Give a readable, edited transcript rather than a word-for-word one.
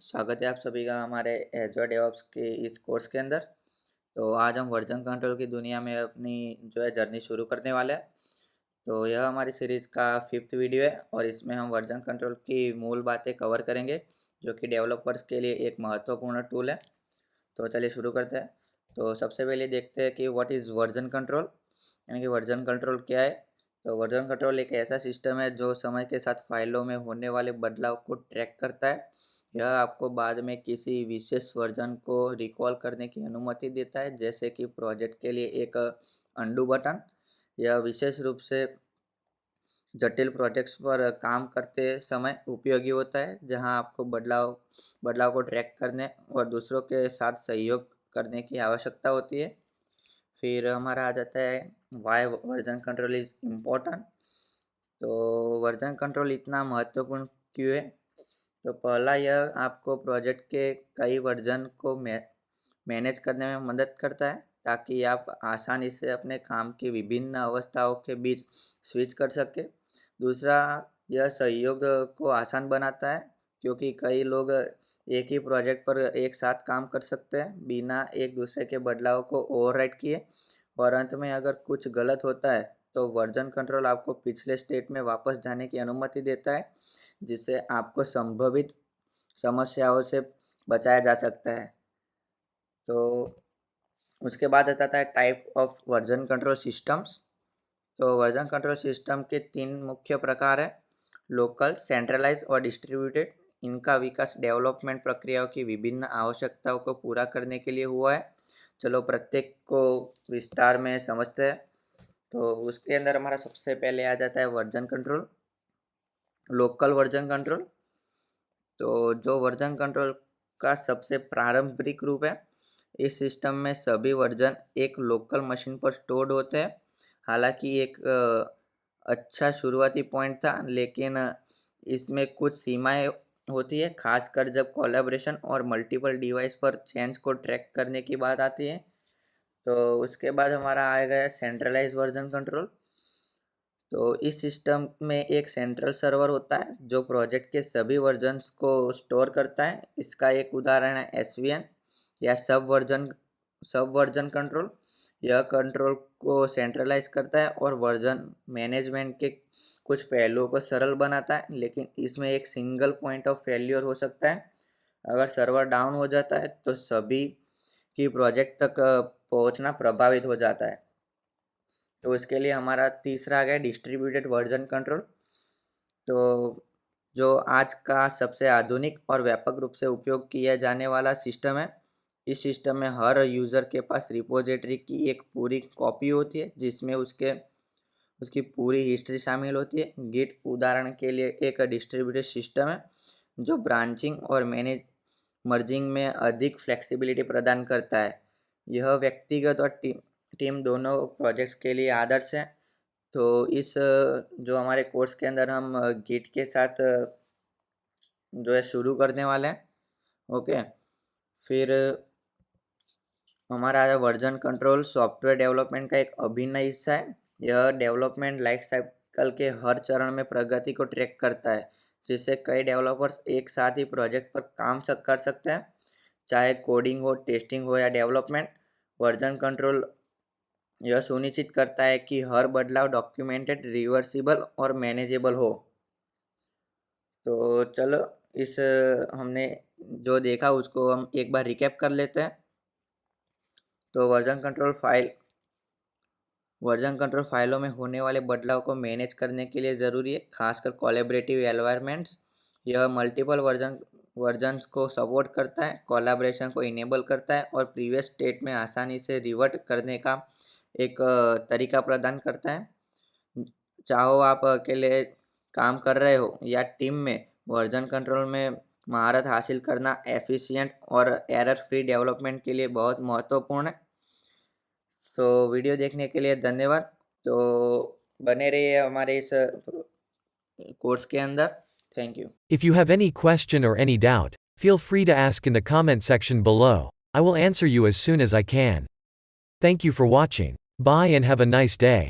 स्वागत है आप सभी का हमारे एजर डेवऑप्स के इस कोर्स के अंदर। तो आज हम वर्जन कंट्रोल की दुनिया में अपनी जर्नी शुरू करने वाले हैं। तो यह हमारी सीरीज़ का 5th वीडियो है और इसमें हम वर्जन कंट्रोल की मूल बातें कवर करेंगे, जो कि डेवलपर्स के लिए एक महत्वपूर्ण टूल है। तो चलिए शुरू करते हैं। तो सबसे पहले देखते हैं कि व्हाट इज़ वर्जन कंट्रोल, यानी कि वर्जन कंट्रोल क्या है। तो वर्जन कंट्रोल एक ऐसा सिस्टम है जो समय के साथ फाइलों में होने वाले बदलाव को ट्रैक करता है। यह आपको बाद में किसी विशेष वर्जन को रिकॉल करने की अनुमति देता है, जैसे कि प्रोजेक्ट के लिए एक अंडू बटन। यह विशेष रूप से जटिल प्रोजेक्ट्स पर काम करते समय उपयोगी होता है, जहां आपको बदलाव बदलाव को ट्रैक करने और दूसरों के साथ सहयोग करने की आवश्यकता होती है। फिर हमारा आ जाता है why version control is important. तो वर्जन कंट्रोल इतना महत्वपूर्ण क्यों है? तो पहला, यह आपको प्रोजेक्ट के कई वर्जन को मैनेज करने में मदद करता है, ताकि आप आसानी से अपने काम की विभिन्न अवस्थाओं के बीच स्विच कर सकें। दूसरा, यह सहयोग को आसान बनाता है, क्योंकि कई लोग एक ही प्रोजेक्ट पर एक साथ काम कर सकते हैं बिना एक दूसरे के बदलाव को ओवरराइड किए। और अंत में, अगर कुछ गलत होता है तो वर्जन कंट्रोल आपको पिछले स्टेट में वापस जाने की अनुमति देता है, जिससे आपको संभावित समस्याओं से बचाया जा सकता है। तो उसके बाद आता है type of version control systems. तो वर्जन कंट्रोल सिस्टम के 3 मुख्य प्रकार हैं: लोकल, सेंट्रलाइज और डिस्ट्रीब्यूटेड। इनका विकास डेवलपमेंट प्रक्रियाओं की विभिन्न आवश्यकताओं को पूरा करने के लिए हुआ है। चलो प्रत्येक को विस्तार में समझते हैं। तो उसके अंदर हमारा सबसे पहले आ जाता है version control, local version control. तो जो वर्जन कंट्रोल का सबसे प्रारंभिक रूप है, इस सिस्टम में सभी वर्जन एक लोकल मशीन पर स्टोर्ड होते हैं। हालांकि एक अच्छा शुरुआती पॉइंट था, लेकिन इसमें कुछ सीमाएं होती है, खासकर जब कोलैबोरेशन और मल्टीपल डिवाइस पर चेंज को ट्रैक करने की बात आती है। तो उसके बाद हमारा आएगा सेंट्रलाइज वर्जन कंट्रोल। तो इस सिस्टम में एक सेंट्रल सर्वर होता है जो प्रोजेक्ट के सभी वर्जन्स को स्टोर करता है। इसका एक उदाहरण है एसवीएन या सब वर्जन कंट्रोल। यह कंट्रोल को सेंट्रलाइज करता है और वर्जन मैनेजमेंट के कुछ पहलुओं को सरल बनाता है, लेकिन इसमें एक सिंगल पॉइंट ऑफ फेल्योर हो सकता है। अगर सर्वर डाउन हो जाता है तो सभी की प्रोजेक्ट तक पहुंचना प्रभावित हो जाता है। तो उसके लिए हमारा तीसरा आ गया डिस्ट्रीब्यूटेड वर्जन कंट्रोल। तो जो आज का सबसे आधुनिक और व्यापक रूप से उपयोग किया जाने वाला सिस्टम है। इस सिस्टम में हर यूज़र के पास रिपोजिटरी की एक पूरी कॉपी होती है, जिसमें उसकी पूरी हिस्ट्री शामिल होती है। गिट उदाहरण के लिए एक डिस्ट्रीब्यूटेड सिस्टम है जो ब्रांचिंग और मर्जिंग में अधिक फ्लेक्सिबिलिटी प्रदान करता है। यह व्यक्तिगत और टीम दोनों प्रोजेक्ट्स के लिए आदर्श है। तो इस जो हमारे कोर्स के अंदर हम गिट के साथ जो है शुरू करने वाले हैं। ओके, फिर हमारा वर्जन कंट्रोल सॉफ्टवेयर डेवलपमेंट का एक अभिन्न हिस्सा है। यह डेवलपमेंट लाइफ साइकिल के हर चरण में प्रगति को ट्रैक करता है, जिससे कई डेवलपर्स एक साथ ही प्रोजेक्ट पर काम कर सकते हैं, चाहे कोडिंग हो, टेस्टिंग हो या डेवलपमेंट। वर्जन कंट्रोल यह सुनिश्चित करता है कि हर बदलाव डॉक्यूमेंटेड, रिवर्सिबल और मैनेजेबल हो। तो चलो इस हमने जो देखा उसको हम एक बार रिकैप कर लेते हैं। तो वर्जन कंट्रोल फाइलों में होने वाले बदलाव को मैनेज करने के लिए ज़रूरी है, खासकर कोलैबोरेटिव एनवायरनमेंट्स। यह मल्टीपल वर्जन्स को सपोर्ट करता है, कोलैबोरेशन को इनेबल करता है और प्रीवियस स्टेट में आसानी से रिवर्ट करने का एक तरीका प्रदान करता है। चाहो आप अकेले काम कर रहे हो या टीम में, वर्जन कंट्रोल में महारत हासिल करना एफिशिएंट और एरर फ्री डेवलपमेंट के लिए बहुत महत्वपूर्ण है। सो वीडियो देखने के लिए धन्यवाद। तो बने रहिए हमारे इस कोर्स के अंदर। Thank you. If you have any question or any doubt, feel free to ask in the comment section below. I will answer you as soon as I can. Thank you for watching. Bye and have a nice day.